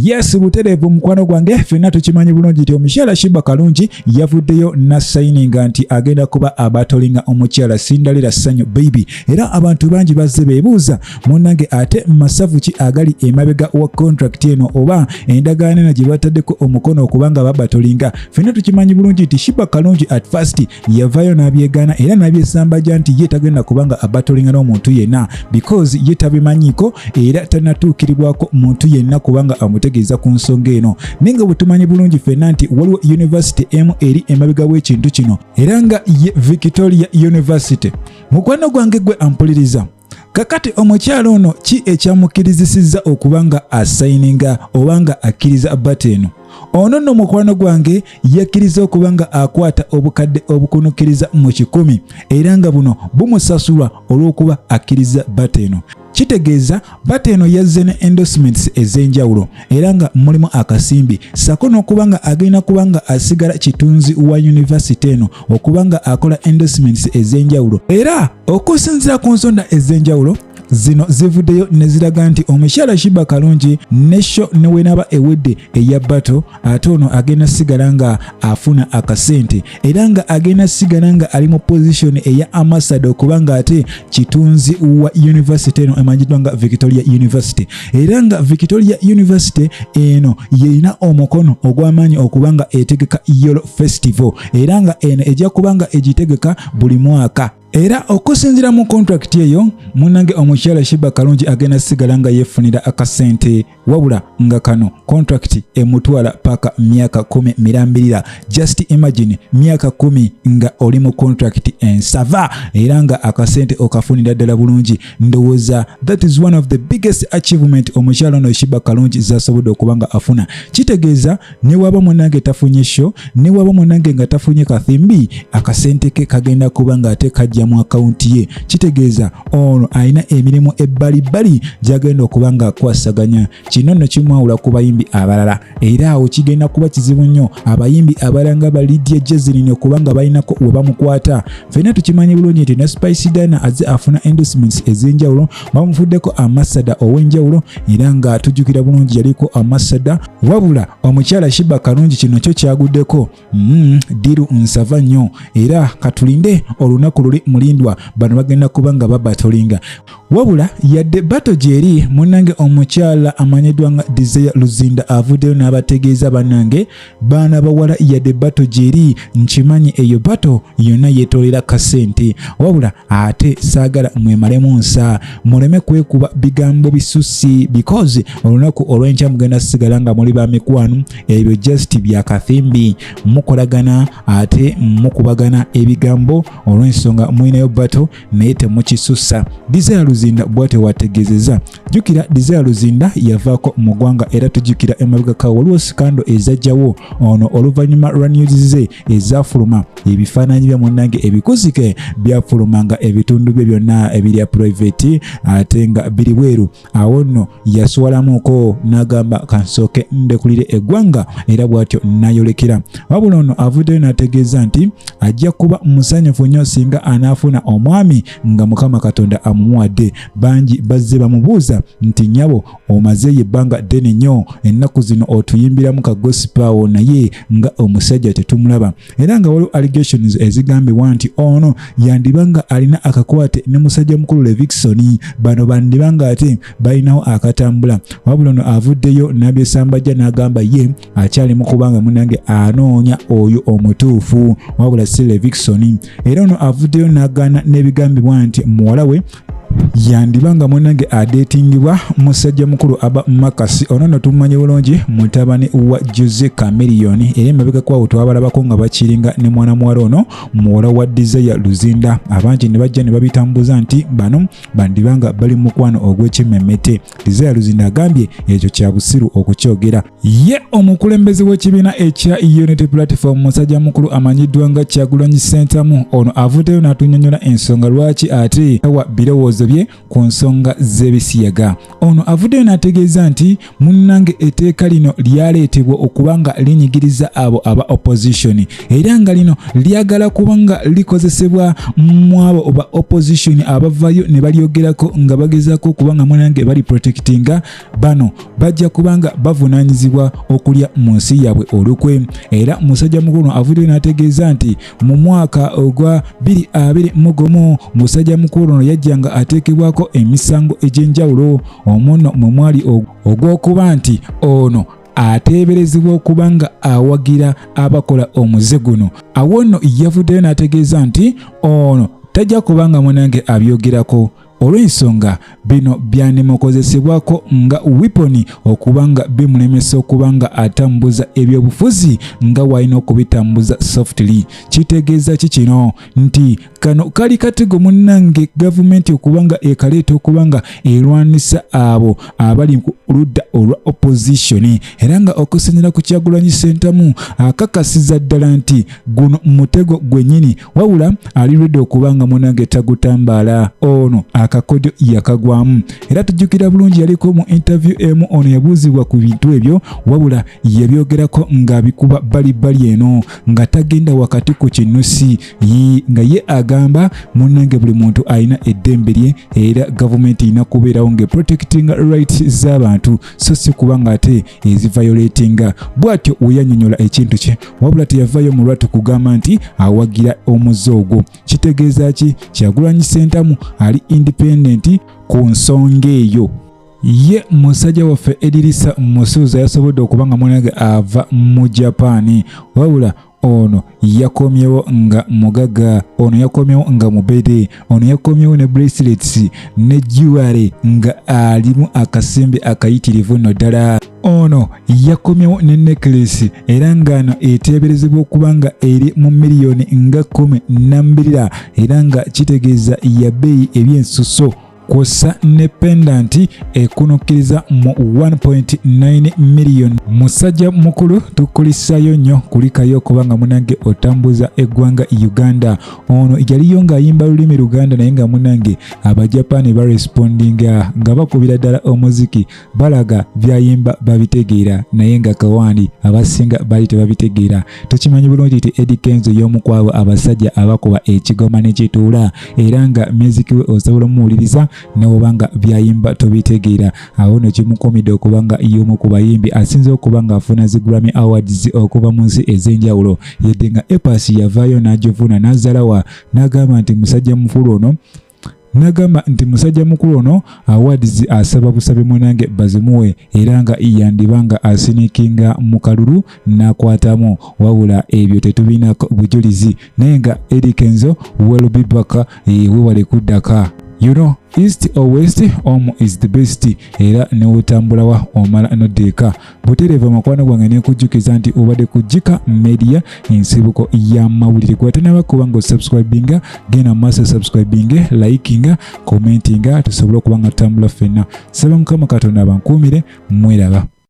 Yes butereevu mukwano gwange ffenna tukimanyi bulungi nti omukyala Sheebah Kalungi yavuddeyo na sayininga nti agenda kuba abatolinga omukyala Sindalira Ssanyu baby era abantu bangi bazze beebuuza munnange ate masavu ki agali emabega wa contract eno oba endagaano eno gye bataddeko omukono okubanga babatolinga. Ffenna tukimanyi bulungi nti Sheebah Kalungi at first yavaayo n'abyegaana era n'abyesambajja nti ye tagenda kubanga abatolinga n'omuntu yenna because ye tabimanyiiko era tannatuukiribwako muntu yenna kubanga amutegeeza ku nsonga eno. Naye nga bwe tumanyi bulungi ffenna nti waliwo university emu eri emabega w'ekintu kino era nga ye Victoria University. Mukwano gwange gwe ampuliriza kakati omukyalo ono ki ekyamukkirizisizza okubanga asayininga obanga akkiriza bata eno? Ono nno mukwano gwange yakkiriza okubanga akwata obukadde obukunukkiriza mu 100 era nga buno bumusasulwa olw'okuba akkiriza bata eno. Kitegeeza bata eno yazze ne endorsements ez'enjawulo era nga mulimu akasimbi sako n'okubanga agenda kubanga asigala kitunzi wa university eno okubanga akola endorsements ez'enjawulo era okusinziira ku nsonda ez'enjawulo zino zivuddeyo ne ziraga nti omukyala Sheebah Kalungi nesho ne wenaba ewedde eya bato ate ono agenda sigala nga afuna akasente era nga agenda sigala nga ali mu position eya ambassador okubanga ate kitunzi wa university eno emanyiddwa nga Victoria University era nga Victoria University eno yeyina omukono ogw'amaanyi okubanga etegeka Yolo Festival era nga eno ejja kubanga egitegeka buli mwaka. Era okusinziira mu contract eyo munnange omukyala Sheebah Kalungi agenda sigala nga yeefunira akasente wabula nga kano contract emutwala paka myaka 10 mirambirira. Just imagine myaka 10 nga oli mu contract ensava era nga akasente okafunira ddala bulungi. Ndowooza that is one of the biggest achievement omukyala ono Sheebah Kalungi zasobodde okubanga afuna. Kitegeeza ne waba munnange tafunye show ne waba munnange nga tafunye kathimbi akasente ke kagenda kubanga ate kajja mu akaunti ye. Kitegeeza ono alina emirimu ebbalibbali gy'agenda okubanga akwasaganya. Kino nno kimwawula ku bayimbi abalala era awo kigenda kuba kizibu nnyo abayimbi abalala nga ba Lydia Jezreel okubanga balinako we bamukwata. Ffenna tukimanyi bulungi nti ne Spice Dana azze afuna endorsements ez'enjawulo bamufuddeko ambassador ow'enjawulo era nga tujjukira bulungi yaliko ambassador wabula omukyala Sheebah Kalungi kino kyo kyaguddeko diru nsava nnyo era katulinde olunaku luli mulindwa bano bagenda kubanga babatolinga wabula yadde bato gyeri munnange omukyala amanyiddwa nga Desire Luzinda avuddeyo n'abategeeza bannange baana bawala yadde bato gyeri nkimanyi eyo bato yonna yeetolera kasente wabula ate saagala mwemalemu nsa muleme kwekuba bigambo bisusi because olunaku olw'enkya mugenda sigala nga muli ba mikwano ebyo just bya kathimbi mukolagana ate mukubagana ebigambo olw'ensonga mwinayo bato naye temukisussa. Desire Luzinda bwate wategeezeza jjukira Desire Luzinda yavaako mu ggwanga era tujjukira emabega ka waliwo sikando ezajjawo ono oluvannyuma lwa news ze ezafuluma ebifaananyi bya munnange ebikuzike byafulumanga ebitundu bye byonna ebirya private ate nga biri bweru awo nno yaswalamuko n'agamba kansooke ndekulire eggwanga era bw'atyo nayolekera wabula ono avuddeyo n'ategeeza nti ajja kuba musanyufu nnyo singa anaafuna omwami nga Mukama Katonda amumuwadde. Bangi bazze bamubuuza nti nyabo omazeeyo ebbanga ddene nnyo ennaku zino otuyimbiramu ka gospel naye nga omusajja tetumulaba era nga waliwo allegations ezigambibwa nti ono yandibanga alina akakwate ne musajja mukulu Levikson bano bandibanga ate balinawo akatambula wabula ono avuddeyo n'abyesambajja n'agamba ye akyali mu kubanga munnange anoonya oyo omutuufu wabula si Levikson era ono avuddeyo n'agaana n'ebigambibwa nti muwala we yandibanga munnange adetingibwa musajja mukulu aba Makasi ono no tumanyi bulungi mutabani wa Jose Chameleon era emabega kwawo twabalabako nga bakiringa ne mwana muwala ono muwala wa Desire Luzinda abangi ne bajja ne babitambuza nti bano bandibanga bali mukwano ogw'ekimemmete. Desire Luzinda agambye ekyo kya busiru okukyogera ye omukulembeze w'ekibiina ekya Unity Platform musajja mukulu amanyiddwa nga Kyagulanyi Ssentamu ono avuddeyo n'atunnyonnyola ensonga lwaki ate wa birowoozo ebibuuzo bye ku nsonga z'ebisiyaga. Ono avuddeyo n'ategeeza nti munnange etteeka lino lyaleetebwa okubanga linyigiriza abo aba opposition era nga lino lyagala kubanga likozesebwa mu abo oba opposition abavayo ne balyogerako nga bagezaako kubanga munnange bali protectinga bano bajja kubanga bavunaanyizibwa okulya mu nsi yaabwe olukwe. Era musajja mukulu avuddeyo n'ategeeza nti mu mwaka ogwa 2021 musajja mukulu ono yajjanga ateekebwako emisango egy'enjawulo. Omuno mwe mwali ogw'okuba nti ono ateeberezebwa okubanga awagira abakola omuze guno. Awo nno yavuddeyo n'ategeeza nti ono tajja kubanga munange abyogerako olw'ensonga bino byanemukozesebwako nga wiponi okubanga bimulemesa okubanga atambuza ebyobufuzi nga walina okubitambuza softly. Kitegeeza ki kino? Nti kano kali katego munnange gavumenti okubanga ekaleeta okubanga erwanisa abo abali ku ludda olwa opposition era nga okusinziira ku Kyagulanyi Ssentamu akakasiza ddala nti guno mutego gwennyini wabula alirudde okubanga munnange tagutambaala. Ono akakodyo yakagwamu era tujjukira bulungi yaliko mu interview emu ono yabuuzibwa ku bintu ebyo wabula yabyogerako nga bikuba bali eno nga tagenda wakati ku kinusi nga ye agamba munnange buli muntu alina eddembe lye era gavumenti ina kubeerawo nga protecting rights z'abantu so si kubanga ate eziviolatinga. Bw'atyo weyannyonnyola ekintu kye wabula teyavayo mu lwatu kugamba nti awagira omuze ogwo. Kitegeeza ki? Kyagulanyi Ssentamu ali independent ku nsonga eyo. Ye musajja waffe Edirisa Musuuza yasobodde okubanga munange ava mu Japan wabula ono yakomyewo nga mugaga, ono yakomyewo nga mubede, ono yakomyewo ne bracelets ne jewelry nga alimu akasembe akayitirivu no ddala. Ono yakomyewo ne necklace era ngano eteeberezebwa okubanga eri mu miliyoni nga 12 era nga kitegeeza ya bbeeyi ebyensuso kosa ne pendant ekunukkiriza mu 1.9 million. Musajja mukulu tukulisayo nnyo kulikayo kubanga munange otambuza eggwanga Uganda. Ono yaliyo ng'ayimba lulimi Luganda naye nga munange Abajapani barespondinga nga bakubira ddala omuziki balaga byayimba babitegeera naye nga kawandi abasinga bali tebabitegeera. Tukimanyi bulungi nti Eddie Kenzo y'omu ku abo abasajja abakuba ekigoma ne kituula era nga music we osobola omuwuliriza n'obanga byayimba tobitegeera. Awo no kimukomidde okubanga y'omu ku bayimbi asinze okubanga afuna zi Grammy Awards okuva mu nsi ez'enjawulo. Yedde nga Epasi yavaayo n'agivuna n'azalawa n'agamba nti musajja mukulu ono awards asaba busabe munange bazimuwe era nga yandibanga asinikinga mu kalulu n'akwatamu wabula ebyo tetubinako bujulizi naye nga Eddie Kenzo will be back wewale kuddaka. You know, east or west, home is the best. Era ne utambulawa omala nodeeka. Butereva makwano gwange ne kujjukiza nti obadde kujjika media ensibuko ya mawulire. Kwatanaba kubanga subscribinga, gena masa subscribinga, likinga, commentinga, tusobola kubanga tambula fenna. Saba Mukama Katonda abankuumire, mweraba.